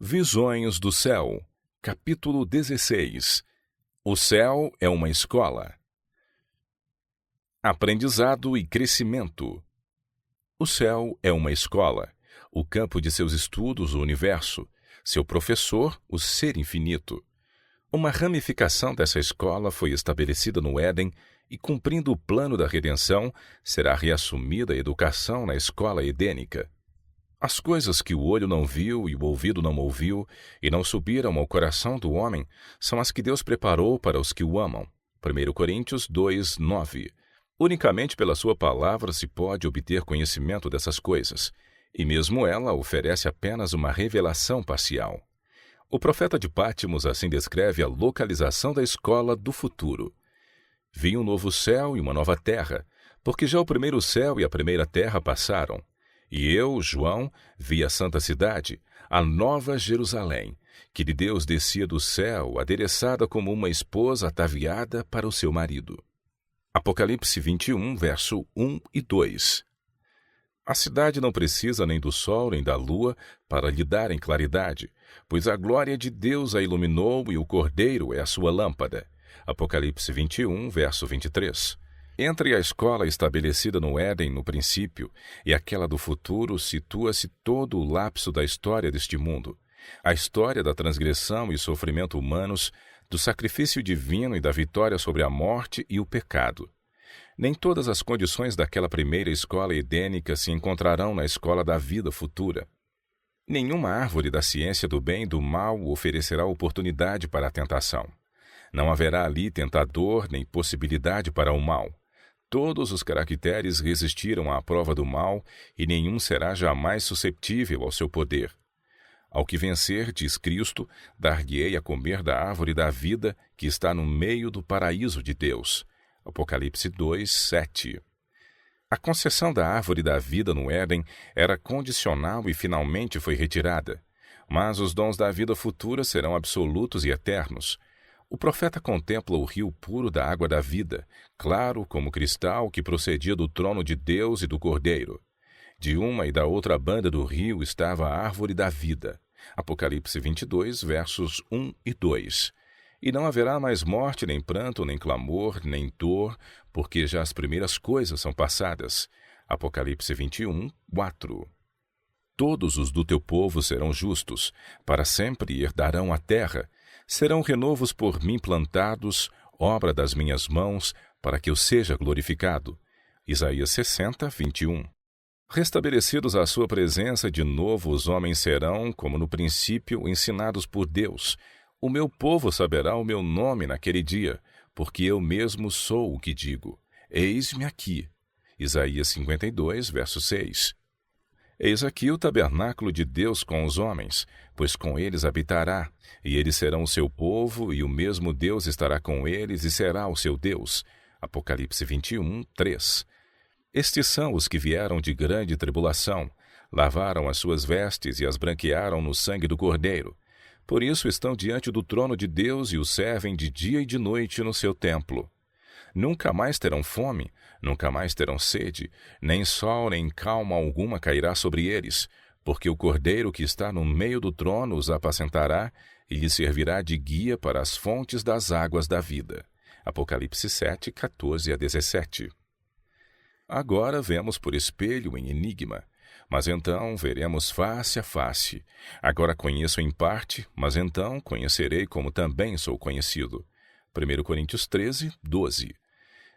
Visões do Céu, capítulo 16. O céu é uma escola. Aprendizado e crescimento. O céu é uma escola, o campo de seus estudos, o universo, seu professor, o ser infinito. Uma ramificação dessa escola foi estabelecida no Éden e, cumprindo o plano da redenção, será reassumida a educação na escola edênica. As coisas que o olho não viu e o ouvido não ouviu e não subiram ao coração do homem são as que Deus preparou para os que o amam. 1 Coríntios 2, 9. Unicamente pela sua palavra se pode obter conhecimento dessas coisas, e mesmo ela oferece apenas uma revelação parcial. O profeta de Pátimos assim descreve a localização da escola do futuro. Vi um novo céu e uma nova terra, porque já o primeiro céu e a primeira terra passaram. E eu, João, vi a santa cidade, a nova Jerusalém, que de Deus descia do céu, adereçada como uma esposa ataviada para o seu marido. Apocalipse 21, verso 1 e 2. A cidade não precisa nem do sol nem da lua para lhe darem claridade, pois a glória de Deus a iluminou e o Cordeiro é a sua lâmpada. Apocalipse 21, verso 23. Entre a escola estabelecida no Éden no princípio e aquela do futuro situa-se todo o lapso da história deste mundo. A história da transgressão e sofrimento humanos, do sacrifício divino e da vitória sobre a morte e o pecado. Nem todas as condições daquela primeira escola edênica se encontrarão na escola da vida futura. Nenhuma árvore da ciência do bem e do mal oferecerá oportunidade para a tentação. Não haverá ali tentador nem possibilidade para o mal. Todos os caracteres resistiram à prova do mal e nenhum será jamais susceptível ao seu poder. Ao que vencer, diz Cristo, dar-lhe-ei a comer da árvore da vida que está no meio do paraíso de Deus. Apocalipse 2, 7. A concessão da árvore da vida no Éden era condicional e finalmente foi retirada. Mas os dons da vida futura serão absolutos e eternos. O profeta contempla o rio puro da água da vida, claro como cristal que procedia do trono de Deus e do Cordeiro. De uma e da outra banda do rio estava a árvore da vida. Apocalipse 22, versos 1 e 2. E não haverá mais morte, nem pranto, nem clamor, nem dor, porque já as primeiras coisas são passadas. Apocalipse 21, 4. Todos os do teu povo serão justos, para sempre herdarão a terra. Serão renovos por mim plantados, obra das minhas mãos, para que eu seja glorificado. Isaías 60, 21. Restabelecidos à sua presença de novo, os homens serão, como no princípio, ensinados por Deus. O meu povo saberá o meu nome naquele dia, porque eu mesmo sou o que digo. Eis-me aqui. Isaías 52, verso 6. Eis aqui o tabernáculo de Deus com os homens, pois com eles habitará, e eles serão o seu povo, e o mesmo Deus estará com eles e será o seu Deus. Apocalipse 21, 3. Estes são os que vieram de grande tribulação, lavaram as suas vestes e as branquearam no sangue do Cordeiro. Por isso estão diante do trono de Deus e o servem de dia e de noite no seu templo. Nunca mais terão fome, nunca mais terão sede, nem sol nem calma alguma cairá sobre eles, porque o Cordeiro que está no meio do trono os apacentará e lhes servirá de guia para as fontes das águas da vida. Apocalipse 7, 14 a 17. Agora vemos por espelho em enigma, mas então veremos face a face. Agora conheço em parte, mas então conhecerei como também sou conhecido. 1 Coríntios 13, 12.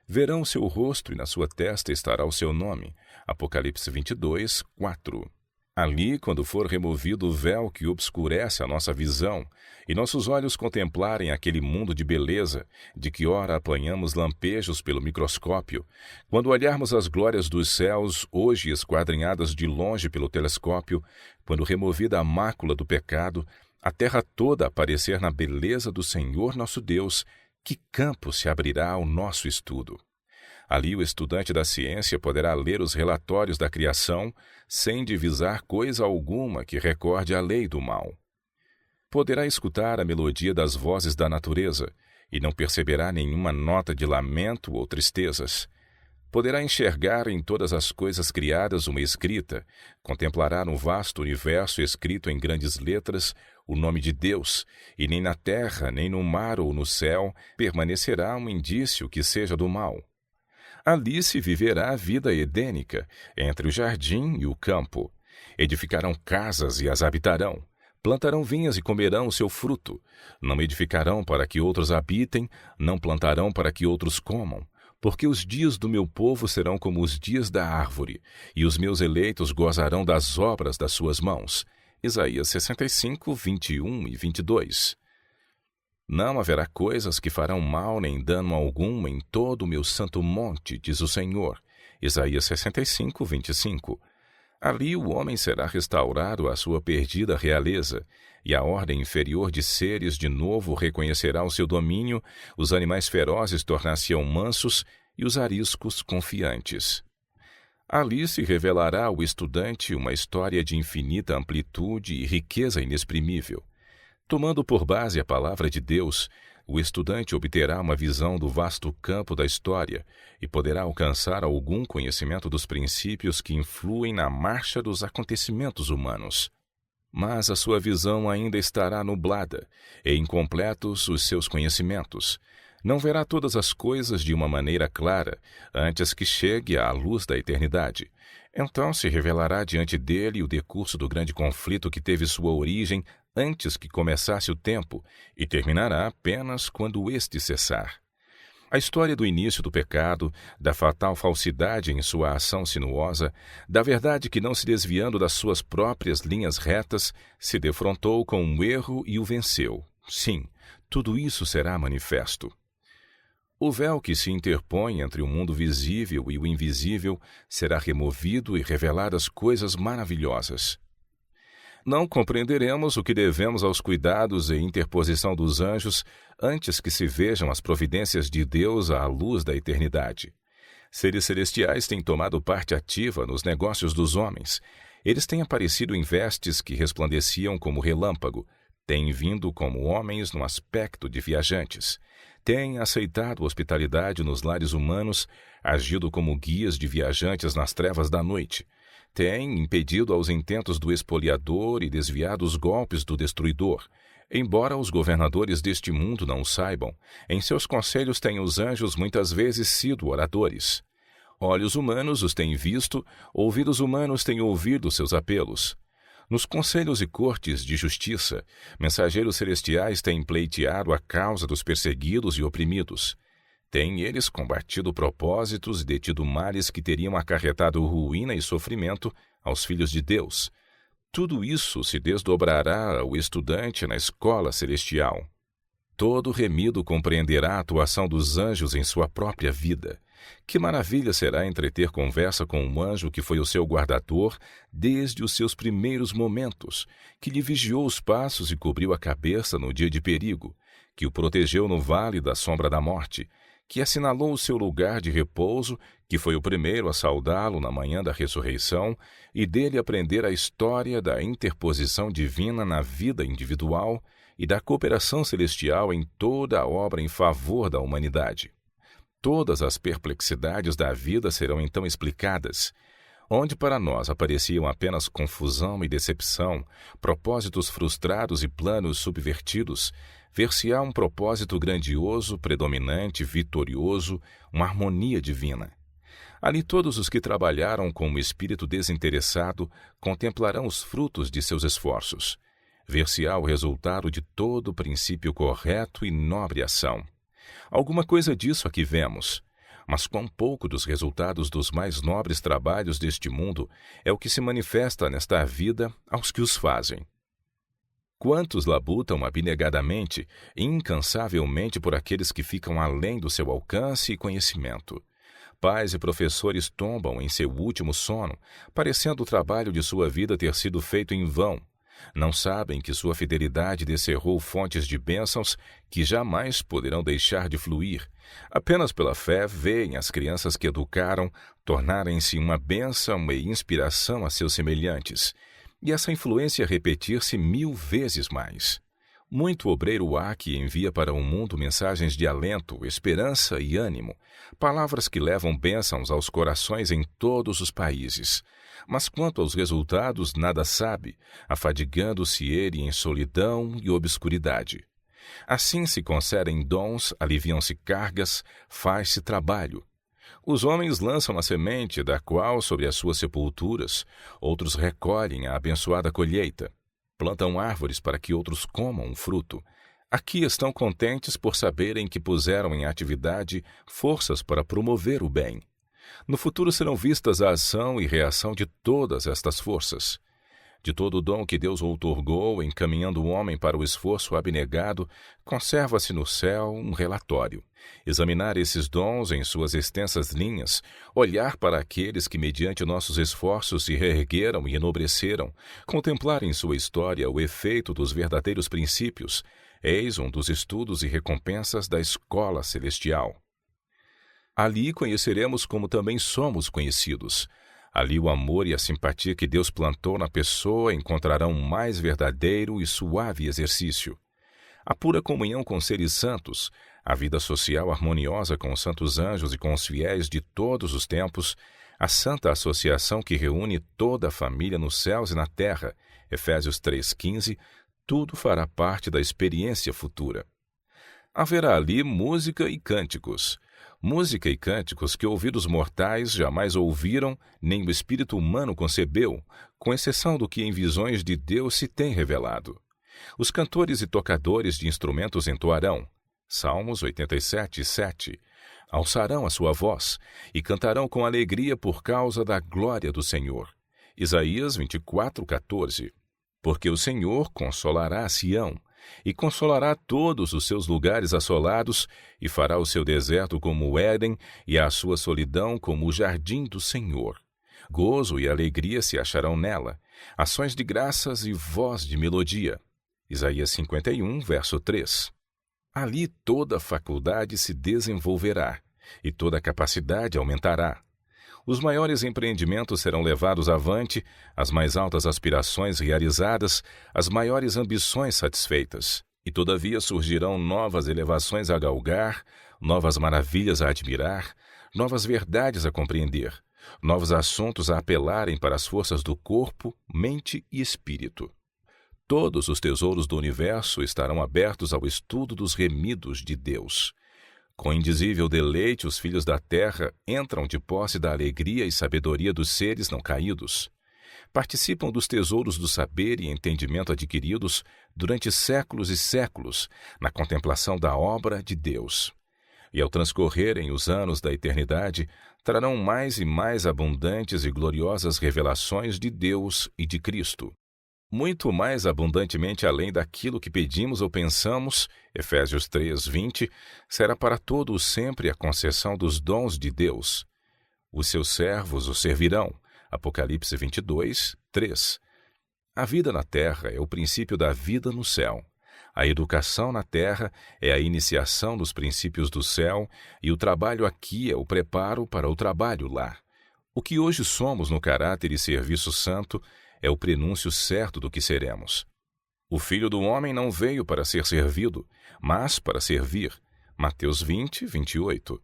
Verão o seu rosto e na sua testa estará o seu nome. Apocalipse 22, 4. Ali, quando for removido o véu que obscurece a nossa visão, e nossos olhos contemplarem aquele mundo de beleza, de que ora apanhamos lampejos pelo microscópio, quando olharmos as glórias dos céus, hoje esquadrinhadas de longe pelo telescópio, quando removida a mácula do pecado, a terra toda aparecer na beleza do Senhor nosso Deus, que campo se abrirá ao nosso estudo? Ali o estudante da ciência poderá ler os relatórios da criação sem divisar coisa alguma que recorde a lei do mal. Poderá escutar a melodia das vozes da natureza e não perceberá nenhuma nota de lamento ou tristezas. Poderá enxergar em todas as coisas criadas uma escrita, contemplará no vasto universo escrito em grandes letras o nome de Deus, e nem na terra, nem no mar ou no céu permanecerá um indício que seja do mal. Ali se viverá a vida edênica, entre o jardim e o campo. Edificarão casas e as habitarão. Plantarão vinhas e comerão o seu fruto. Não edificarão para que outros habitem, não plantarão para que outros comam. Porque os dias do meu povo serão como os dias da árvore, e os meus eleitos gozarão das obras das suas mãos. Isaías 65, 21 e 22. Não haverá coisas que farão mal nem dano algum em todo o meu santo monte, diz o Senhor. Isaías 65, 25. Ali o homem será restaurado à sua perdida realeza, e a ordem inferior de seres de novo reconhecerá o seu domínio, os animais ferozes tornar-se-ão mansos e os ariscos confiantes. Ali se revelará ao estudante uma história de infinita amplitude e riqueza inexprimível. Tomando por base a palavra de Deus, o estudante obterá uma visão do vasto campo da história e poderá alcançar algum conhecimento dos princípios que influem na marcha dos acontecimentos humanos. Mas a sua visão ainda estará nublada, e incompletos os seus conhecimentos. Não verá todas as coisas de uma maneira clara, antes que chegue à luz da eternidade. Então se revelará diante dele o decurso do grande conflito que teve sua origem antes que começasse o tempo, e terminará apenas quando este cessar. A história do início do pecado, da fatal falsidade em sua ação sinuosa, da verdade que, não se desviando das suas próprias linhas retas, se defrontou com um erro e o venceu. Sim, tudo isso será manifesto. O véu que se interpõe entre o mundo visível e o invisível será removido e reveladas coisas maravilhosas. Não compreenderemos o que devemos aos cuidados e interposição dos anjos antes que se vejam as providências de Deus à luz da eternidade. Seres celestiais têm tomado parte ativa nos negócios dos homens. Eles têm aparecido em vestes que resplandeciam como relâmpago, têm vindo como homens no aspecto de viajantes, têm aceitado hospitalidade nos lares humanos, agido como guias de viajantes nas trevas da noite, têm impedido aos intentos do espoliador e desviado os golpes do destruidor. Embora os governadores deste mundo não o saibam, em seus conselhos têm os anjos muitas vezes sido oradores. Olhos humanos os têm visto, ouvidos humanos têm ouvido seus apelos. Nos conselhos e cortes de justiça, mensageiros celestiais têm pleiteado a causa dos perseguidos e oprimidos. Têm eles combatido propósitos e detido males que teriam acarretado ruína e sofrimento aos filhos de Deus. Tudo isso se desdobrará ao estudante na escola celestial. Todo remido compreenderá a atuação dos anjos em sua própria vida. Que maravilha será entreter conversa com um anjo que foi o seu guardador desde os seus primeiros momentos, que lhe vigiou os passos e cobriu a cabeça no dia de perigo, que o protegeu no vale da sombra da morte, que assinalou o seu lugar de repouso, que foi o primeiro a saudá-lo na manhã da ressurreição, e dele aprender a história da interposição divina na vida individual e da cooperação celestial em toda a obra em favor da humanidade. Todas as perplexidades da vida serão então explicadas. Onde para nós apareciam apenas confusão e decepção, propósitos frustrados e planos subvertidos, ver-se-á um propósito grandioso, predominante, vitorioso, uma harmonia divina. Ali todos os que trabalharam com o espírito desinteressado contemplarão os frutos de seus esforços. Ver-se-á o resultado de todo princípio correto e nobre ação. Alguma coisa disso aqui vemos, mas quão pouco dos resultados dos mais nobres trabalhos deste mundo é o que se manifesta nesta vida aos que os fazem. Quantos labutam abnegadamente e incansavelmente por aqueles que ficam além do seu alcance e conhecimento. Pais e professores tombam em seu último sono, parecendo o trabalho de sua vida ter sido feito em vão. Não sabem que sua fidelidade descerrou fontes de bênçãos que jamais poderão deixar de fluir. Apenas pela fé veem as crianças que educaram tornarem-se uma bênção e inspiração a seus semelhantes, e essa influência repetir-se 1000 vezes mais. Muito obreiro há que envia para o mundo mensagens de alento, esperança e ânimo, palavras que levam bênçãos aos corações em todos os países. Mas quanto aos resultados, nada sabe, afadigando-se ele em solidão e obscuridade. Assim se concedem dons, aliviam-se cargas, faz-se trabalho. Os homens lançam a semente, da qual, sobre as suas sepulturas, outros recolhem a abençoada colheita. Plantam árvores para que outros comam o fruto. Aqui estão contentes por saberem que puseram em atividade forças para promover o bem. No futuro serão vistas a ação e reação de todas estas forças. De todo o dom que Deus outorgou, encaminhando o homem para o esforço abnegado, conserva-se no céu um relatório. Examinar esses dons em suas extensas linhas, olhar para aqueles que, mediante nossos esforços, se reergueram e enobreceram, contemplar em sua história o efeito dos verdadeiros princípios, eis um dos estudos e recompensas da escola celestial. Ali conheceremos como também somos conhecidos. Ali o amor e a simpatia que Deus plantou na pessoa encontrarão um mais verdadeiro e suave exercício. A pura comunhão com seres santos, a vida social harmoniosa com os santos anjos e com os fiéis de todos os tempos, a santa associação que reúne toda a família nos céus e na terra, Efésios 3,15, tudo fará parte da experiência futura. Haverá ali música e cânticos que ouvidos mortais jamais ouviram, nem o espírito humano concebeu, com exceção do que em visões de Deus se tem revelado. Os cantores e tocadores de instrumentos entoarão, Salmos 87:7, alçarão a sua voz e cantarão com alegria por causa da glória do Senhor. Isaías 24:14, porque o Senhor consolará Sião, e consolará todos os seus lugares assolados, e fará o seu deserto como o Éden, e a sua solidão como o jardim do Senhor. Gozo e alegria se acharão nela, ações de graças e voz de melodia. Isaías 51, verso 3. Ali toda a faculdade se desenvolverá, e toda a capacidade aumentará. Os maiores empreendimentos serão levados avante, as mais altas aspirações realizadas, as maiores ambições satisfeitas. E todavia surgirão novas elevações a galgar, novas maravilhas a admirar, novas verdades a compreender, novos assuntos a apelarem para as forças do corpo, mente e espírito. Todos os tesouros do universo estarão abertos ao estudo dos remidos de Deus. Com indizível deleite, os filhos da terra entram de posse da alegria e sabedoria dos seres não caídos. Participam dos tesouros do saber e entendimento adquiridos durante séculos e séculos na contemplação da obra de Deus. E ao transcorrerem os anos da eternidade, trarão mais e mais abundantes e gloriosas revelações de Deus e de Cristo. Muito mais abundantemente além daquilo que pedimos ou pensamos, Efésios 3:20, será para todos sempre a concessão dos dons de Deus. Os seus servos o servirão, Apocalipse 22:3. A vida na terra é o princípio da vida no céu. A educação na terra é a iniciação dos princípios do céu, e o trabalho aqui é o preparo para o trabalho lá. O que hoje somos no caráter e serviço santo é o prenúncio certo do que seremos. O Filho do Homem não veio para ser servido, mas para servir. Mateus 20:28.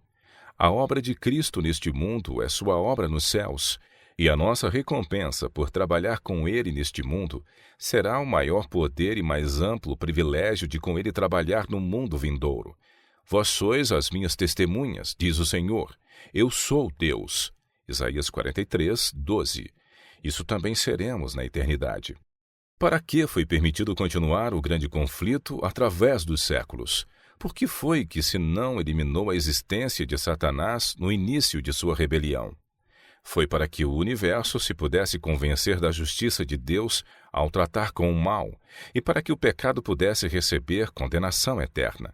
A obra de Cristo neste mundo é sua obra nos céus, e a nossa recompensa por trabalhar com Ele neste mundo será o maior poder e mais amplo privilégio de com Ele trabalhar no mundo vindouro. Vós sois as minhas testemunhas, diz o Senhor. Eu sou Deus. Isaías 43:12. Isso também seremos na eternidade. Para que foi permitido continuar o grande conflito através dos séculos? Por que foi que se não eliminou a existência de Satanás no início de sua rebelião? Foi para que o universo se pudesse convencer da justiça de Deus ao tratar com o mal, e para que o pecado pudesse receber condenação eterna.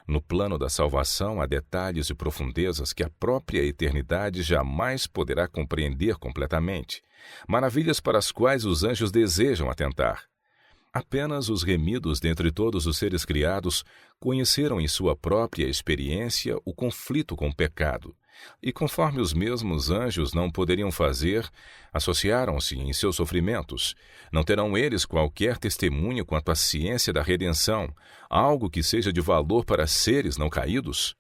No plano da salvação há detalhes e profundezas que a própria eternidade jamais poderá compreender completamente, maravilhas para as quais os anjos desejam atentar. Apenas os remidos dentre todos os seres criados conheceram em sua própria experiência o conflito com o pecado, e conforme os mesmos anjos não poderiam fazer, associaram-se em seus sofrimentos. Não terão eles qualquer testemunho quanto à ciência da redenção, algo que seja de valor para seres não caídos?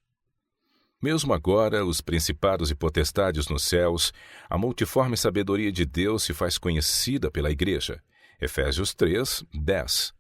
Mesmo agora, os principados e potestades nos céus, a multiforme sabedoria de Deus se faz conhecida pela Igreja. Efésios 3, 10.